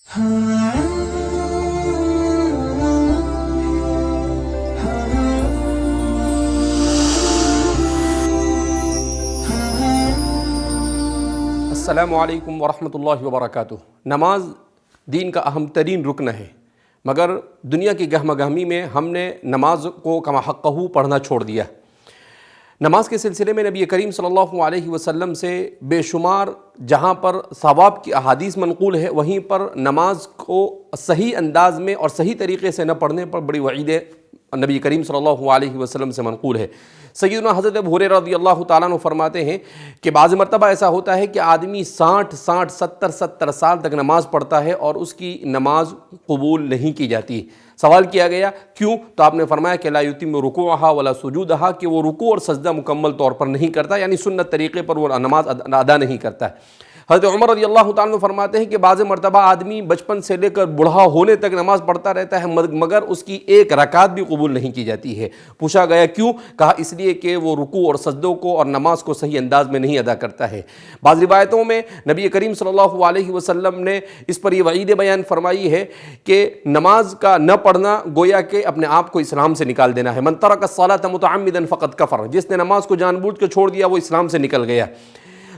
السلام علیکم ورحمۃ اللہ وبرکاتہ۔ نماز دین کا اہم ترین رکن ہے، مگر دنیا کی گہمہ گہمی میں ہم نے نماز کو کما حقہ پڑھنا چھوڑ دیا۔ نماز کے سلسلے میں نبی کریم صلی اللہ علیہ وسلم سے بے شمار جہاں پر ثواب کی احادیث منقول ہے، وہیں پر نماز کو صحیح انداز میں اور صحیح طریقے سے نہ پڑھنے پر بڑی وعیدیں نبی کریم صلی اللہ علیہ وسلم سے منقول ہے۔ سیدنا حضرت ابو ہریرہ رضی اللہ تعالیٰ عنہ فرماتے ہیں کہ بعض مرتبہ ایسا ہوتا ہے کہ آدمی 60 سال تک نماز پڑھتا ہے اور اس کی نماز قبول نہیں کی جاتی۔ سوال کیا گیا کیوں؟ تو آپ نے فرمایا کہ لا یتم رکوعہا ولا سجودہا، کہ وہ رکوع اور سجدہ مکمل طور پر نہیں کرتا، یعنی سنت طریقے پر وہ نماز ادا نہیں کرتا ہے۔ حضرت عمر رضی اللہ تعالیٰ عنہ فرماتے ہیں کہ بعض مرتبہ آدمی بچپن سے لے کر بوڑھا ہونے تک نماز پڑھتا رہتا ہے، مگر اس کی ایک رکعت بھی قبول نہیں کی جاتی ہے۔ پوچھا گیا کیوں؟ کہا اس لیے کہ وہ رکوع اور سجدوں کو اور نماز کو صحیح انداز میں نہیں ادا کرتا ہے۔ بعض روایتوں میں نبی کریم صلی اللہ علیہ وسلم نے اس پر یہ وعید بیان فرمائی ہے کہ نماز کا نہ پڑھنا گویا کہ اپنے آپ کو اسلام سے نکال دینا ہے۔ من ترک الصلاۃ متعمدا فقد کفر، جس نے نماز کو جان بوجھ کے چھوڑ دیا وہ اسلام سے نکل گیا۔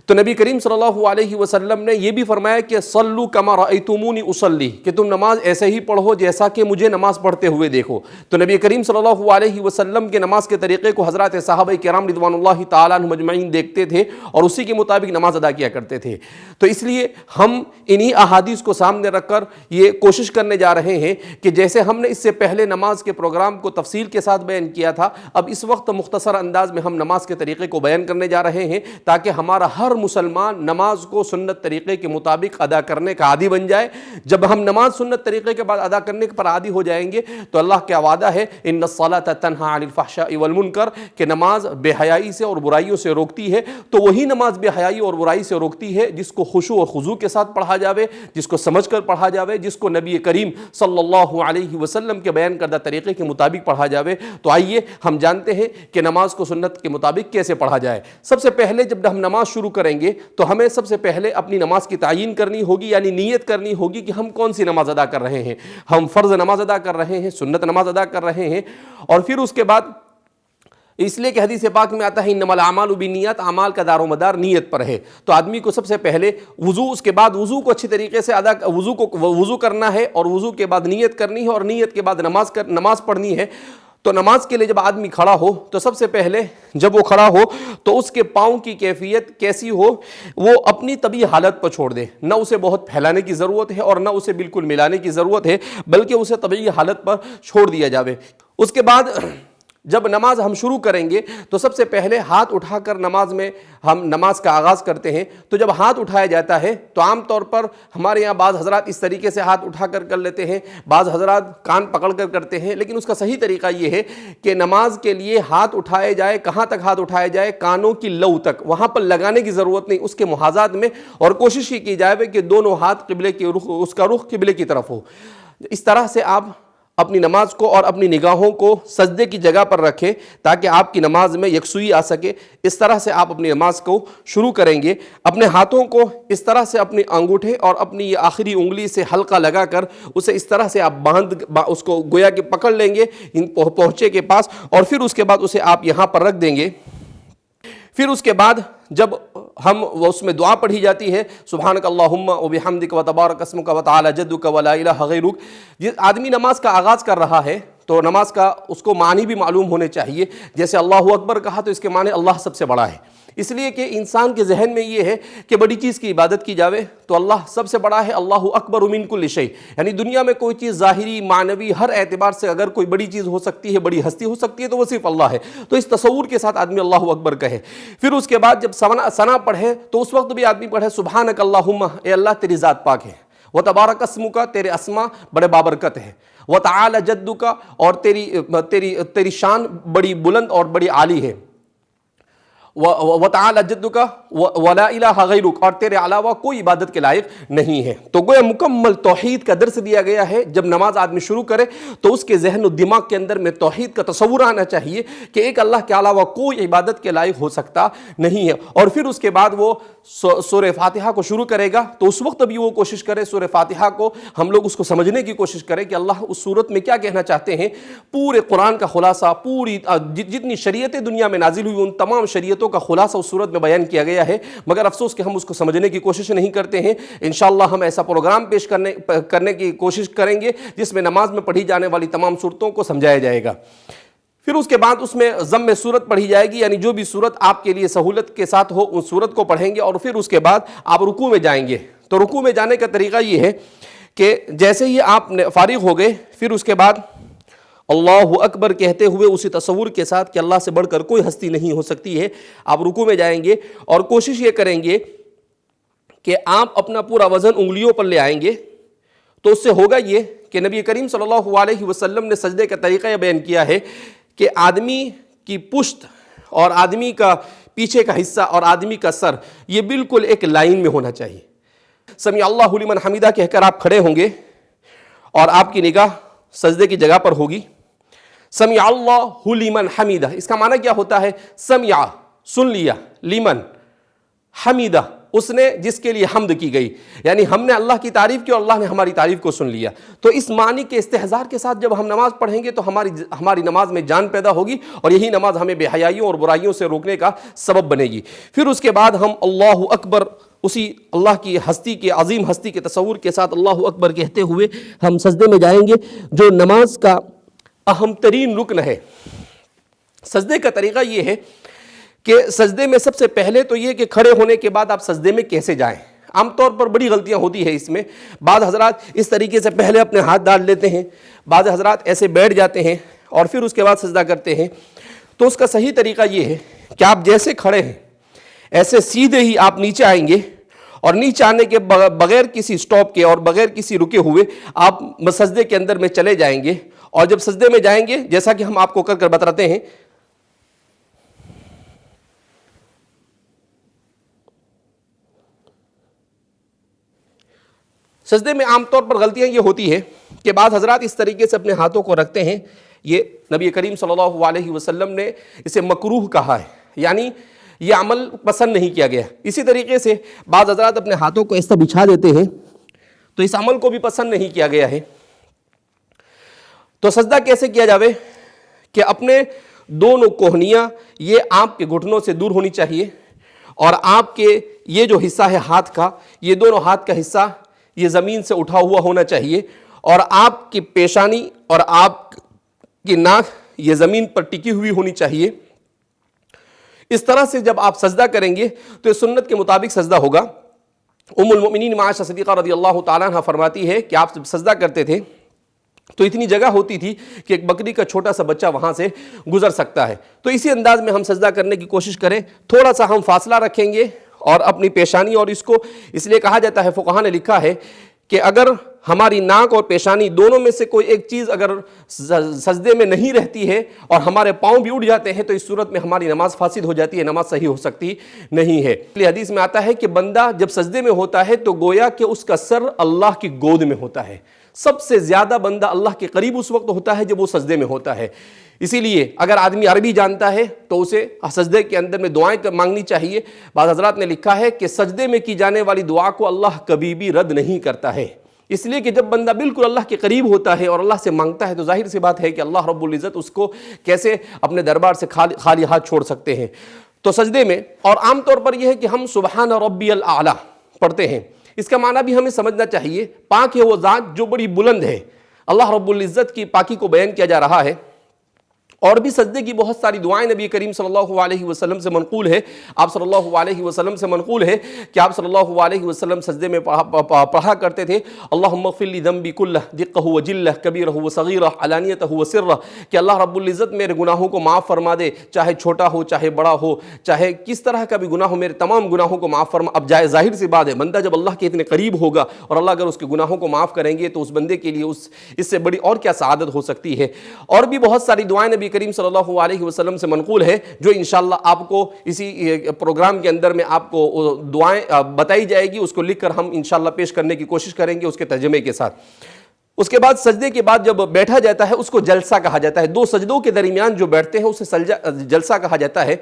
تو نبی کریم صلی اللہ علیہ وسلم نے یہ بھی فرمایا کہ صلو کما رأیتمونی اصلی، کہ تم نماز ایسے ہی پڑھو جیسا کہ مجھے نماز پڑھتے ہوئے دیکھو۔ تو نبی کریم صلی اللہ علیہ وسلم کے نماز کے طریقے کو حضرات صحابہ کرام رضوان اللہ تعالیٰ عنہم اجمعین دیکھتے تھے اور اسی کے مطابق نماز ادا کیا کرتے تھے۔ تو اس لیے ہم انہی احادیث کو سامنے رکھ کر یہ کوشش کرنے جا رہے ہیں کہ جیسے ہم نے اس سے پہلے نماز کے پروگرام کو تفصیل کے ساتھ بیان کیا تھا، اب اس وقت مختصر انداز میں ہم نماز کے طریقے کو بیان کرنے جا رہے ہیں تاکہ ہمارا ہر مسلمان نماز کو سنت طریقے کے مطابق ادا کرنے کا عادی بن جائے۔ جب ہم نماز سنت طریقے کے بعد ادا کرنے پر عادی ہو جائیں گے تو اللہ کا وعدہ ہے ان الصلاۃ تنہی عن الفحشاء والمنکر، کہ نماز بے حیائی سے اور برائیوں سے روکتی ہے۔ تو وہی نماز بے حیائی اور برائی سے روکتی ہے جس کو خشوع اور خضوع کے ساتھ پڑھا جاوے، جس کو سمجھ کر پڑھا جاوے، جس کو نبی کریم صلی اللہ علیہ وسلم کے بیان کردہ طریقے کے مطابق پڑھا جاوے۔ تو آئیے ہم جانتے ہیں کہ نماز کو سنت کے مطابق کیسے پڑھا جائے۔ سب سے پہلے جب ہم نماز شروع کریں گے تو ہمیں سب سے پہلے اپنی نماز کی تعیین کرنی ہوگی، یعنی نیت کرنی ہوگی کہ ہم کون سی نماز ادا کر رہے ہیں۔ ہم فرض نماز ادا کر رہے ہیں، سنت نماز ادا کر رہے ہیں، اور پھر اس کے بعد اس لیے کہ حدیث پاک میں آتا ہے انما الاعمال بالنیات، اعمال کا دار و مدار نیت پر ہے۔ تو آدمی کو سب سے پہلے وضو، اس کے بعد وضو کو اچھی طریقے سے وضو کرنا ہے، اور وضو کے بعد نیت کرنی ہے، اور نیت کے بعد نماز پڑھنی ہے۔ تو نماز کے لیے جب آدمی کھڑا ہو تو سب سے پہلے جب وہ کھڑا ہو تو اس کے پاؤں کی کیفیت کیسی ہو، وہ اپنی طبیعی حالت پر چھوڑ دے۔ نہ اسے بہت پھیلانے کی ضرورت ہے اور نہ اسے بالکل ملانے کی ضرورت ہے، بلکہ اسے طبیعی حالت پر چھوڑ دیا جاوے۔ اس کے بعد جب نماز ہم شروع کریں گے تو سب سے پہلے ہاتھ اٹھا کر ہم نماز کا آغاز کرتے ہیں۔ تو جب ہاتھ اٹھایا جاتا ہے تو عام طور پر ہمارے یہاں بعض حضرات اس طریقے سے ہاتھ اٹھا کر لیتے ہیں، بعض حضرات کان پکڑ کر کرتے ہیں، لیکن اس کا صحیح طریقہ یہ ہے کہ نماز کے لیے ہاتھ اٹھائے جائے۔ کہاں تک ہاتھ اٹھایا جائے؟ کانوں کی لو تک، وہاں پر لگانے کی ضرورت نہیں، اس کے محاذات میں، اور کوشش کی جائے کہ دونوں ہاتھ قبلے کی اس کا رخ قبلے کی طرف ہو۔ اس طرح سے آپ اپنی نماز کو اور اپنی نگاہوں کو سجدے کی جگہ پر رکھیں تاکہ آپ کی نماز میں یکسوئی آ سکے۔ اس طرح سے آپ اپنی نماز کو شروع کریں گے۔ اپنے ہاتھوں کو اس طرح سے اپنی انگوٹھے اور اپنی یہ آخری انگلی سے حلقہ لگا کر اسے اس طرح سے آپ اس کو گویا کہ پکڑ لیں گے پہنچے کے پاس، اور پھر اس کے بعد اسے آپ یہاں پر رکھ دیں گے۔ پھر اس کے بعد جب اس میں دعا پڑھی جاتی ہے سبحانک اللہم وبحمدک وتبارک اسمک وتعالی جدک ولا الہ غیرک، جس آدمی نماز کا آغاز کر رہا ہے تو نماز کا اس کو معنی بھی معلوم ہونے چاہیے۔ جیسے اللہ اکبر کہا تو اس کے معنی اللہ سب سے بڑا ہے، اس لیے کہ انسان کے ذہن میں یہ ہے کہ بڑی چیز کی عبادت کی جاوے تو اللہ سب سے بڑا ہے، اللہ اکبر من کل شیء، یعنی دنیا میں کوئی چیز ظاہری معنوی ہر اعتبار سے اگر کوئی بڑی چیز ہو سکتی ہے، بڑی ہستی ہو سکتی ہے تو وہ صرف اللہ ہے۔ تو اس تصور کے ساتھ آدمی اللہ اکبر کہے۔ پھر اس کے بعد جب ثنا پڑھے تو اس وقت بھی آدمی پڑھے سبحانک اللہم، اے اللہ تیری ذات پاک ہے، وتبارک اسمک، تیرے اسما بڑے بابرکت ہے، وتعالی جدک، اور تیری شان بڑی بلند اور بڑی عالی ہے، وَتَعَالَى جَدُّكَ وَلَا إِلَٰهَ غَيْرُكَ، اور تیرے علاوہ کوئی عبادت کے لائق نہیں ہے۔ تو گویا مکمل توحید کا درس دیا گیا ہے۔ جب نماز آدمی شروع کرے تو اس کے ذہن و دماغ کے اندر میں توحید کا تصور آنا چاہیے کہ ایک اللہ کے علاوہ کوئی عبادت کے لائق ہو سکتا نہیں ہے۔ اور پھر اس کے بعد وہ سورہ فاتحہ کو شروع کرے گا تو اس وقت بھی وہ کوشش کرے سورہ فاتحہ کو ہم لوگ اس کو سمجھنے کی کوشش کریں کہ اللہ اس صورت میں کیا کہنا چاہتے ہیں۔ پورے قرآن کا خلاصہ، پوری جتنی شریعتیں دنیا میں نازل ہوئی ان تمام شریعتوں کا خلاصہ اس صورت میں بیان کیا گیا ہے، مگر افسوس کہ ہم اس کو سمجھنے کی کوشش نہیں کرتے ہیں۔ انشاءاللہ ہم ایسا پروگرام پیش کرنے کی کوشش کریں گے جس میں نماز میں پڑھی جانے والی تمام صورتوں کو سمجھایا جائے گا۔ پھر اس کے بعد اس میں ضم صورت پڑھی جائے گی، یعنی جو بھی صورت آپ کے لیے سہولت کے ساتھ ہو اس صورت کو پڑھیں گے، اور پھر اس کے بعد آپ رکوع میں جائیں گے۔ تو رکوع میں جانے کا طریقہ یہ ہے کہ جیسے ہی آپ فارغ ہو گئے پھر اس کے بعد اللہ اکبر کہتے ہوئے اسی تصور کے ساتھ کہ اللہ سے بڑھ کر کوئی ہستی نہیں ہو سکتی ہے، آپ رکوع میں جائیں گے اور کوشش یہ کریں گے کہ آپ اپنا پورا وزن انگلیوں پر لے آئیں گے۔ تو اس سے ہوگا یہ کہ نبی کریم صلی اللہ علیہ وسلم نے سجدے کا طریقہ یہ بیان کیا ہے کہ آدمی کی پشت اور آدمی کا پیچھے کا حصہ اور آدمی کا سر یہ بالکل ایک لائن میں ہونا چاہیے۔ سمیع اللہ لمن حمیدہ کہہ کر آپ کھڑے ہوں گے اور آپ کی نگاہ سجدے کی جگہ پر ہوگی۔ سمیع اللہ لمن حمیدہ، اس کا معنی کیا ہوتا ہے؟ سمع سن لیا، لمن حمیدہ اس نے جس کے لیے حمد کی گئی، یعنی ہم نے اللہ کی تعریف کی اور اللہ نے ہماری تعریف کو سن لیا۔ تو اس معنی کے استحضار کے ساتھ جب ہم نماز پڑھیں گے تو ہماری نماز میں جان پیدا ہوگی اور یہی نماز ہمیں بے حیائیوں اور برائیوں سے روکنے کا سبب بنے گی۔ پھر اس کے بعد ہم اللہ اکبر اسی اللہ کی ہستی کے عظیم ہستی کے تصور کے ساتھ اللہ اکبر کہتے ہوئے ہم سجدے میں جائیں گے، جو نماز کا اہم ترین رکن ہے۔ سجدے کا طریقہ یہ ہے کہ سجدے میں سب سے پہلے تو یہ کہ کھڑے ہونے کے بعد آپ سجدے میں کیسے جائیں۔ عام طور پر بڑی غلطیاں ہوتی ہے اس میں، بعض حضرات اس طریقے سے پہلے اپنے ہاتھ ڈال لیتے ہیں، بعض حضرات ایسے بیٹھ جاتے ہیں اور پھر اس کے بعد سجدہ کرتے ہیں۔ تو اس کا صحیح طریقہ یہ ہے کہ آپ جیسے کھڑے ہیں ایسے سیدھے ہی آپ نیچے آئیں گے، اور نیچے آنے کے بغیر کسی سٹاپ کے اور بغیر کسی رکے ہوئے آپ سجدے کے اندر میں چلے جائیں گے۔ اور جب سجدے میں جائیں گے جیسا کہ ہم آپ کو کر بتاتے ہیں، سجدے میں عام طور پر غلطیاں یہ ہوتی ہے کہ بعض حضرات اس طریقے سے اپنے ہاتھوں کو رکھتے ہیں، یہ نبی کریم صلی اللہ علیہ وسلم نے اسے مکروہ کہا ہے، یعنی یہ عمل پسند نہیں کیا گیا۔ اسی طریقے سے بعض حضرات اپنے ہاتھوں کو اس طرح بچھا دیتے ہیں، تو اس عمل کو بھی پسند نہیں کیا گیا ہے۔ تو سجدہ کیسے کیا جاوے کہ اپنے دونوں کوہنیاں یہ آپ کے گھٹنوں سے دور ہونی چاہیے، اور آپ کے یہ جو حصہ ہے ہاتھ کا، یہ دونوں ہاتھ کا حصہ یہ زمین سے اٹھا ہوا ہونا چاہیے، اور آپ کی پیشانی اور آپ کی ناک یہ زمین پر ٹکی ہوئی ہونی چاہیے۔ اس طرح سے جب آپ سجدہ کریں گے تو یہ سنت کے مطابق سجدہ ہوگا۔ ام المؤمنین عائشہ صدیقہ رضی اللہ تعالیٰ عنہ فرماتی ہے کہ آپ سجدہ کرتے تھے تو اتنی جگہ ہوتی تھی کہ ایک بکری کا چھوٹا سا بچہ وہاں سے گزر سکتا ہے۔ تو اسی انداز میں ہم سجدہ کرنے کی کوشش کریں، تھوڑا سا ہم فاصلہ رکھیں گے اور اپنی پیشانی، اور اس کو اس لیے کہا جاتا ہے، فقہاء نے لکھا ہے کہ اگر ہماری ناک اور پیشانی دونوں میں سے کوئی ایک چیز اگر سجدے میں نہیں رہتی ہے اور ہمارے پاؤں بھی اٹھ جاتے ہیں تو اس صورت میں ہماری نماز فاسد ہو جاتی ہے، نماز صحیح ہو سکتی نہیں ہے۔ اس لیے حدیث میں آتا ہے کہ بندہ جب سجدے میں ہوتا ہے تو گویا کہ اس کا سر اللہ کی گود میں ہوتا ہے۔ سب سے زیادہ بندہ اللہ کے قریب اس وقت ہوتا ہے جب وہ سجدے میں ہوتا ہے۔ اسی لیے اگر آدمی عربی جانتا ہے تو اسے سجدے کے اندر میں دعائیں مانگنی چاہیے۔ بعض حضرات نے لکھا ہے کہ سجدے میں کی جانے والی دعا کو اللہ کبھی بھی رد نہیں کرتا ہے، اس لیے کہ جب بندہ بالکل اللہ کے قریب ہوتا ہے اور اللہ سے مانگتا ہے تو ظاہر سی بات ہے کہ اللہ رب العزت اس کو کیسے اپنے دربار سے خالی ہاتھ چھوڑ سکتے ہیں۔ تو سجدے میں، اور عام طور پر یہ ہے کہ ہم سبحان ربی الاعلیٰ پڑھتے ہیں، اس کا معنی بھی ہمیں سمجھنا چاہیے، پاک ہے وہ ذات جو بڑی بلند ہے۔ اللہ رب العزت کی پاکی کو بیان کیا جا رہا ہے، اور بھی سجدے کی بہت ساری دعائیں نبی کریم صلی اللہ علیہ وسلم سے منقول ہے۔ آپ صلی اللہ علیہ وسلم سے منقول ہے کہ آپ صلی اللہ علیہ وسلم سجدے میں پڑھا کرتے تھے، اللہم اغفر لی ذنبی کلہ دقہ و جلہ کبیرہ و صغیرہ علانیتہ و سرہ، کہ اللہ رب العزت میرے گناہوں کو معاف فرما دے، چاہے چھوٹا ہو چاہے بڑا ہو، چاہے کس طرح کا بھی گناہ ہو، میرے تمام گناہوں کو معاف فرما۔ اب ظاہر سی بات ہے، بندہ جب اللہ کے اتنے قریب ہوگا اور اللہ اگر اس کے گناہوں کو معاف کریں گے تو اس بندے کے لیے اس سے بڑی اور کیا سعادت ہو سکتی ہے۔ اور بھی بہت ساری دعائیں نبی نبی کریم صلی اللہ علیہ وسلم سے منقول ہے، جو انشاءاللہ آپ کو اسی پروگرام کے اندر میں آپ کو دعائیں بتائی جائے گی، اس کو لکھ کر ہم انشاءاللہ پیش کرنے کی کوشش کریں گے اس کے ترجمے کے ساتھ۔ اس کے بعد سجدے کے بعد جب بیٹھا جاتا ہے اس کو جلسہ کہا جاتا ہے، دو سجدوں کے درمیان جو بیٹھتے ہیں اسے جلسہ کہا جاتا ہے۔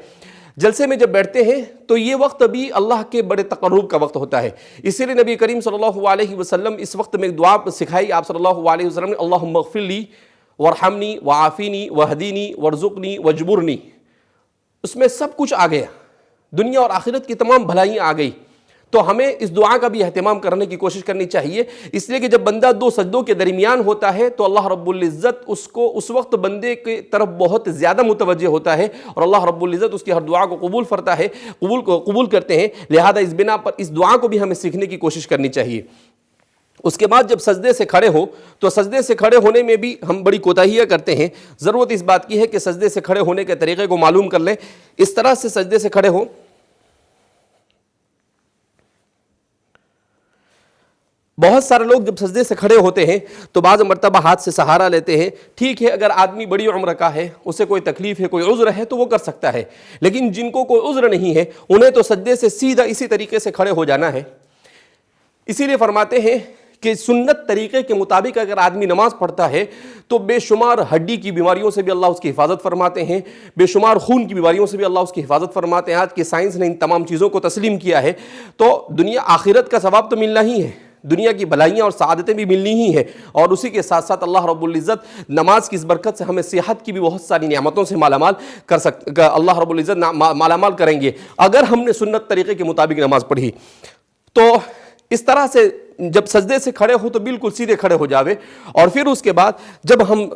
جلسے میں جب بیٹھتے ہیں تو یہ وقت بھی اللہ کے بڑے تقرب کا وقت ہوتا ہے، اسی لیے نبی کریم صلی اللہ علیہ وسلم اس وقت میں ایک دعا سکھائی آپ صلی اللہ علیہ وسلم نے، اللہم اغفر لی وارحمنی وعافینی وہدینی وارزقنی واجبرنی۔ اس میں سب کچھ آ گیا، دنیا اور آخرت کی تمام بھلائیاں آ گئی، تو ہمیں اس دعا کا بھی اہتمام کرنے کی کوشش کرنی چاہیے، اس لیے کہ جب بندہ دو سجدوں کے درمیان ہوتا ہے تو اللہ رب العزت اس کو اس وقت بندے کی طرف بہت زیادہ متوجہ ہوتا ہے، اور اللہ رب العزت اس کی ہر دعا کو قبول کرتے ہیں۔ لہذا اس بنا پر اس دعا کو بھی ہمیں سیکھنے کی کوشش کرنی چاہیے۔ اس کے بعد جب سجدے سے کھڑے ہو تو سجدے سے کھڑے ہونے میں بھی ہم بڑی کوتاہیاں کرتے ہیں، ضرورت اس بات کی ہے کہ سجدے سے کھڑے ہونے کے طریقے کو معلوم کر لیں۔ اس طرح سے سجدے سے کھڑے ہو، بہت سارے لوگ جب سجدے سے کھڑے ہوتے ہیں تو بعض مرتبہ ہاتھ سے سہارا لیتے ہیں۔ ٹھیک ہے، اگر آدمی بڑی عمر کا ہے، اسے کوئی تکلیف ہے، کوئی عذر ہے تو وہ کر سکتا ہے، لیکن جن کو کوئی عذر نہیں ہے انہیں تو سجدے سے سیدھا اسی طریقے سے کھڑے ہو جانا ہے۔ اسی لیے فرماتے ہیں کہ سنت طریقے کے مطابق اگر آدمی نماز پڑھتا ہے تو بے شمار ہڈی کی بیماریوں سے بھی اللہ اس کی حفاظت فرماتے ہیں، بے شمار خون کی بیماریوں سے بھی اللہ اس کی حفاظت فرماتے ہیں۔ آج کی سائنس نے ان تمام چیزوں کو تسلیم کیا ہے، تو دنیا آخرت کا ثواب تو ملنا ہی ہے، دنیا کی بھلائیاں اور سعادتیں بھی ملنی ہی ہیں، اور اسی کے ساتھ ساتھ اللہ رب العزت نماز کی اس برکت سے ہمیں صحت کی بھی بہت ساری نعمتوں سے اللہ رب العزت مالا مال کریں گے اگر ہم نے سنت طریقے کے مطابق نماز پڑھی۔ تو اس طرح سے جب سجدے سے کھڑے ہو تو بالکل سیدھے کھڑے ہو جاوے، اور پھر اس کے بعد جب ہم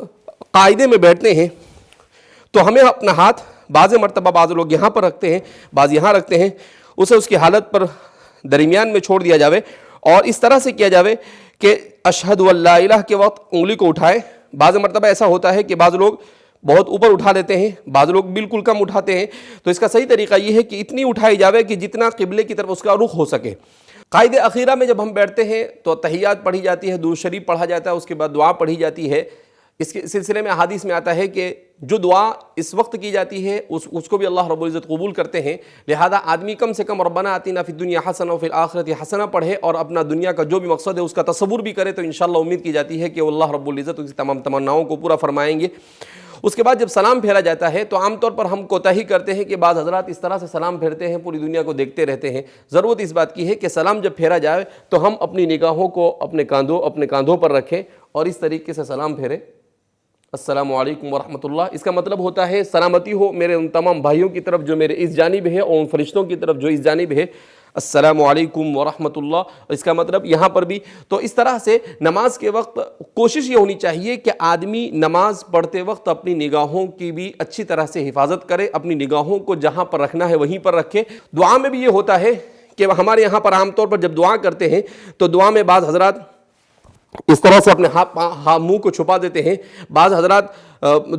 قاعدے میں بیٹھتے ہیں تو ہمیں اپنا ہاتھ بعض مرتبہ بعض لوگ یہاں پر رکھتے ہیں، بعض یہاں رکھتے ہیں، اسے اس کی حالت پر درمیان میں چھوڑ دیا جاوے، اور اس طرح سے کیا جاوے کہ اشہد واللہ الہ کے وقت انگلی کو اٹھائے۔ بعض مرتبہ ایسا ہوتا ہے کہ بعض لوگ بہت اوپر اٹھا لیتے ہیں، بعض لوگ بالکل کم اٹھاتے ہیں، تو اس کا صحیح طریقہ یہ ہے کہ اتنی اٹھائی جاوے کہ جتنا قبلے کی طرف اس کا رخ ہو سکے۔ قاعدے اخیرہ میں جب ہم بیٹھتے ہیں تو تحیات پڑھی جاتی ہے، درود شریف پڑھا جاتا ہے، اس کے بعد دعا پڑھی جاتی ہے۔ اس کے سلسلے میں احادیث میں آتا ہے کہ جو دعا اس وقت کی جاتی ہے اس کو بھی اللہ رب العزت قبول کرتے ہیں، لہذا آدمی کم سے کم ربنا آتنا فی الدنیا حسنہ وفی الآخرۃ حسنہ پڑھے، اور اپنا دنیا کا جو بھی مقصد ہے اس کا تصور بھی کرے، تو انشاءاللہ امید کی جاتی ہے کہ اللہ رب العزت اس تمام تمناؤں کو پورا فرمائیں گے۔ اس کے بعد جب سلام پھیرا جاتا ہے تو عام طور پر ہم کوتاہی کرتے ہیں کہ بعض حضرات اس طرح سے سلام پھیرتے ہیں، پوری دنیا کو دیکھتے رہتے ہیں۔ ضرورت اس بات کی ہے کہ سلام جب پھیرا جائے تو ہم اپنی نگاہوں کو اپنے کاندھوں پر رکھیں اور اس طریقے سے سلام پھیریں، السلام علیکم ورحمۃ اللہ۔ اس کا مطلب ہوتا ہے سلامتی ہو میرے ان تمام بھائیوں کی طرف جو میرے اس جانب ہے، اور ان فرشتوں کی طرف جو اس جانب ہے، السلام علیکم ورحمۃ اللہ۔ اس کا مطلب یہاں پر بھی تو اس طرح سے نماز کے وقت کوشش یہ ہونی چاہیے کہ آدمی نماز پڑھتے وقت اپنی نگاہوں کی بھی اچھی طرح سے حفاظت کرے، اپنی نگاہوں کو جہاں پر رکھنا ہے وہیں پر رکھے۔ دعا میں بھی یہ ہوتا ہے کہ ہمارے یہاں پر عام طور پر جب دعا کرتے ہیں تو دعا میں بعض حضرات اس طرح سے اپنے منہ کو چھپا دیتے ہیں، بعض حضرات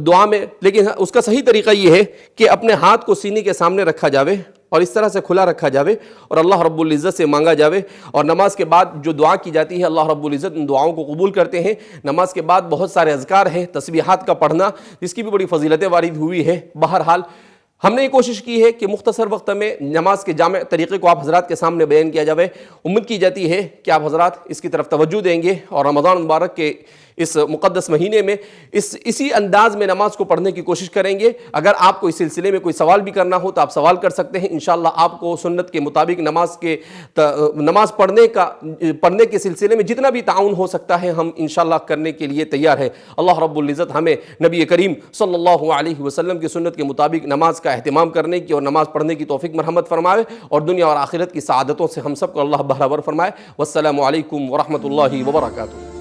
دعا میں، لیکن اس کا صحیح طریقہ یہ ہے کہ اپنے ہاتھ کو سینے کے سامنے رکھا جاوے اور اس طرح سے کھلا رکھا جاوے اور اللہ رب العزت سے مانگا جاوے، اور نماز کے بعد جو دعا کی جاتی ہے اللہ رب العزت ان دعاؤں کو قبول کرتے ہیں۔ نماز کے بعد بہت سارے اذکار ہیں، تسبیحات کا پڑھنا، جس کی بھی بڑی فضیلتیں وارد ہوئی ہے۔ بہرحال ہم نے یہ کوشش کی ہے کہ مختصر وقت میں نماز کے جامع طریقے کو آپ حضرات کے سامنے بیان کیا جاوے۔ امید کی جاتی ہے کہ آپ حضرات اس کی طرف توجہ دیں گے اور رمضان مبارک کے اس مقدس مہینے میں اسی انداز میں نماز کو پڑھنے کی کوشش کریں گے۔ اگر آپ کو اس سلسلے میں کوئی سوال بھی کرنا ہو تو آپ سوال کر سکتے ہیں، انشاءاللہ آپ کو سنت کے مطابق نماز پڑھنے کے سلسلے میں جتنا بھی تعاون ہو سکتا ہے ہم انشاءاللہ کرنے کے لیے تیار ہیں۔ اللہ رب العزت ہمیں نبی کریم صلی اللہ علیہ وسلم کی سنت کے مطابق نماز کا اہتمام کرنے کی اور نماز پڑھنے کی توفیق مرحمت فرمائے، اور دنیا اور آخرت کی سعادتوں سے ہم سب کو اللہ بہرور فرمائے۔ والسلام علیکم ورحمۃ اللہ وبرکاتہ۔